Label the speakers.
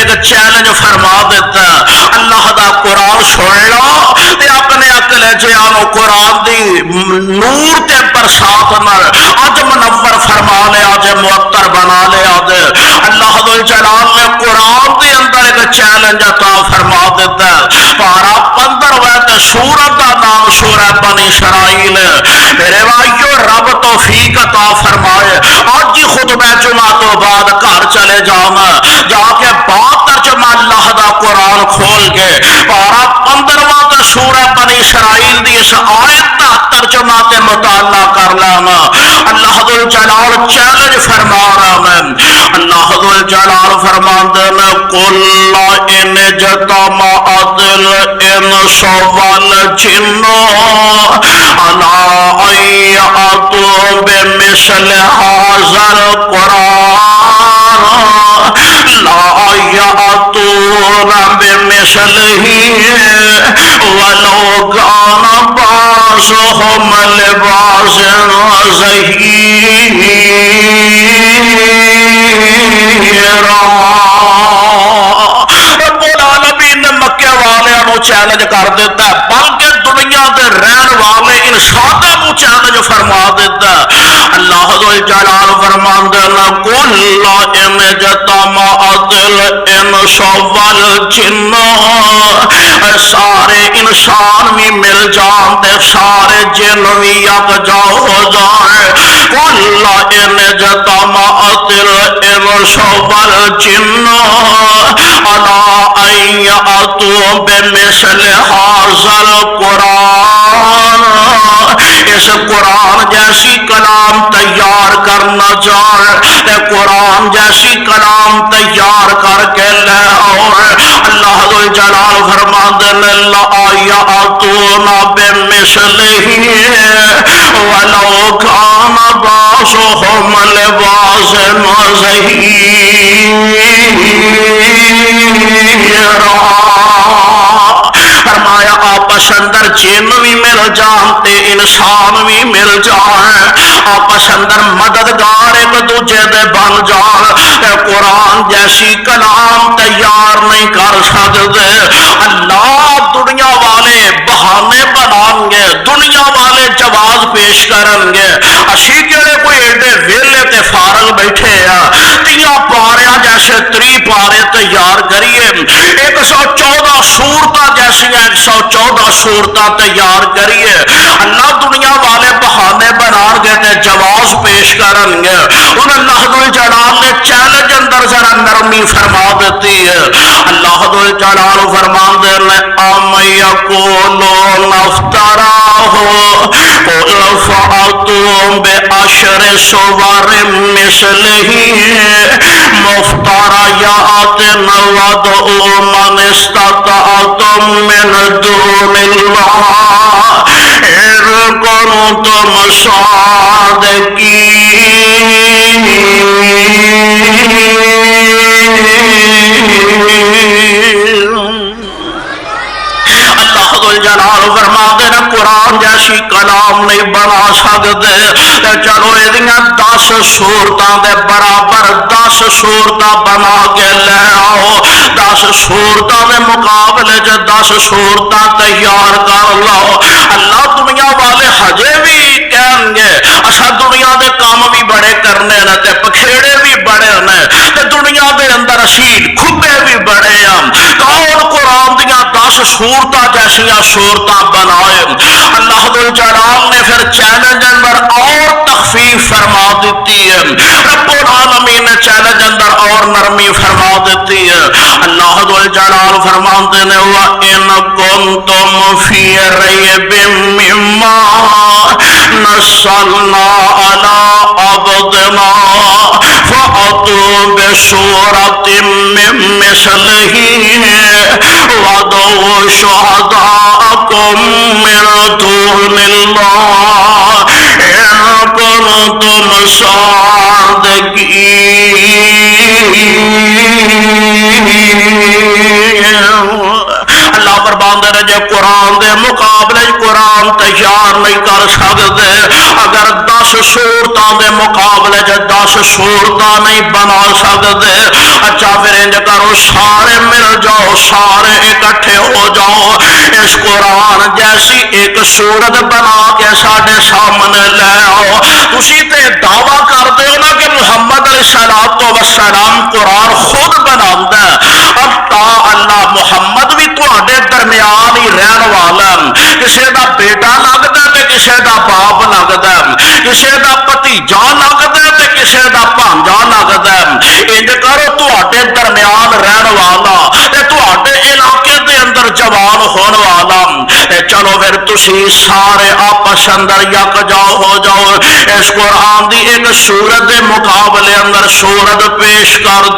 Speaker 1: ایک چیلنج فرما دیتا ہے اللہ دا قرآن سن لو تے اپنے عقل جانو قرآن دی نور تے برسات نال اج منور فرما لے اج معطر بنا لے اج اللہ ذو الجلال نے قرآن دے اندر ایک چیلنج عطا فرما دیتا ہے پارا 15 تے سورت دا نام سورہ بنی اسرائیل میرے بھائیو رب توفیق عطا فرمائے آج ہی خطبہ جمعہ تو بعد گھر چلے جانا جا کے بات ترجمہ اللہ دا قرآن کھول کے پارا 15 تے سورہ بنی اسرائیل دی اس آیت دا ترجمہ تے مطالعہ کر لینا اللہ ذو الجلال چیلنج فرما رہا میں اللہ ذو الجلال فرماندے نے قل ان اجتمعت الانس والجن علی ان یأتوا بمثل هذا القرآن لا یأتون بمثله ولو كان بعضهم لبعض ظهيرا رب العالمین نے مکے والے نو چیلنج کر دیتا ہے بلکہ دنیا دے رہن والے انساناں نو چیلنج فرما دیتا ہے اللہ ذو الجلال فرماندے نے قل ان اجتمعت الانس والجن سارے انسان بھی مل جان تے سارے جن بھی یکجا ہو جائیں قل ان اجتمعت الانس والجن علی ان یأتوا بمثل هذا القرآن اس قرآن جیسی کلام تیار کرنا چاہے قرآن جیسی کلام تیار کر کے لے اور اللہ ذو الجلال فرماندے نے لا یأتون بمثلہ ولو کان بعضهم لبعض فرمایا آپس اندر جن بھی مل جان تے انسان بھی مل جان آپس اندر مددگار ایک دوجے دے بن جان تے قرآن جیسی کلام تیار نہیں کر سکتے اللہ دنیا والے بہانے بنائیں گے دنیا والے جواز پیش کریں گے اسی کہڑے کوئی ایڈے ویلے تے فارغ بیٹھے تیاں پاریاں جیسے 3 پارے تیار کریے 114 سورتاں جیسی 114 سورتاں تیار کریے اللہ دنیا والے بہانے بنا گے تے جواز پیش کریں گے ان اللہ ذو الجلال نے چیلنج اندر ذرا نرمی فرما دیتی ہے اللہ ذو الجلال فرماندے نے ام یقولون افتراہ قل فأتوا بعشر سور مثلہ مفتریات وادعوا من استطعتم من دون اللہ ان کنتم صادقین اللہ ذو الجلال فرماتے ہیں قرآن جیسی کلام نہیں بنا سکتے چلو یہ 10 سورتاں دے برابر 10 سورتاں بنا کے لے آؤ 10 سورتاں دے مقابلے 10 سورتاں تیار کر لو اللہ دنیا والے ہجے بھی کہیں گے اچھا دنیا دے کام بھی بڑے کرنے نے تے پکھیڑے بھی بڑے نے تے دنیا دے اندر اسی کھبے بھی بڑے ہیں کون قرآن دیا 10 سورتاں جیسیاں سورتاں بنائے اللہ ذو الجلال نے پھر چیلنج اندر اور تخفیف فرما دیتی ہے رب العالمین نے چیلنج اندر اور نرمی فرما دیتی ہے اللہ ذو الجلال فرماتے ہیں وَإِن كُنتُمْ فِي رَيْبٍ مِّمَّا نَزَّلْنَا عَلَىٰ عَبْدِنَا فَأْتُوا بِسُورَةٍ مِّن مِّثْلِهِ وَادْعُوا شُهَدَاءَكُم مِّن دُونِ اللَّهِ إِن كُنتُمْ صَادِقِينَ اللہ فرماندے نے جے قرآن دے مقابلے قرآن تیار نہیں کر سکتے اگر 10 سورتاں دے مقابلے 10 سورتاں نہیں بنا سکتے اچھا پھر انج کرو سارے مل جاؤ سارے اکٹھے ہو جاؤ اس قرآن جیسی ایک صورت بنا کے ساڈے سامنے لے آؤ تسی تے دعویٰ کر دے ہو نا کہ محمد علیہ السلام قرآن خود بناوندا ہے اب تا اللہ محمد بھی تواڈے درمیان ہی رہن والا کسے دا بیٹا لگدا تے کسے دا باپ لگدا کسے دا بھتیجا لگدا تے کسے دا بھانجا لگدا انج کرو تواڈے درمیان رہن والا تے تواڈے علاقے دے اندر جوان ہون والا چلو پھر تسی سارے آپس اندر یکجا ہو جاؤ اس قرآن دی ایک سورت دے مقابلے اندر سورت پیش کر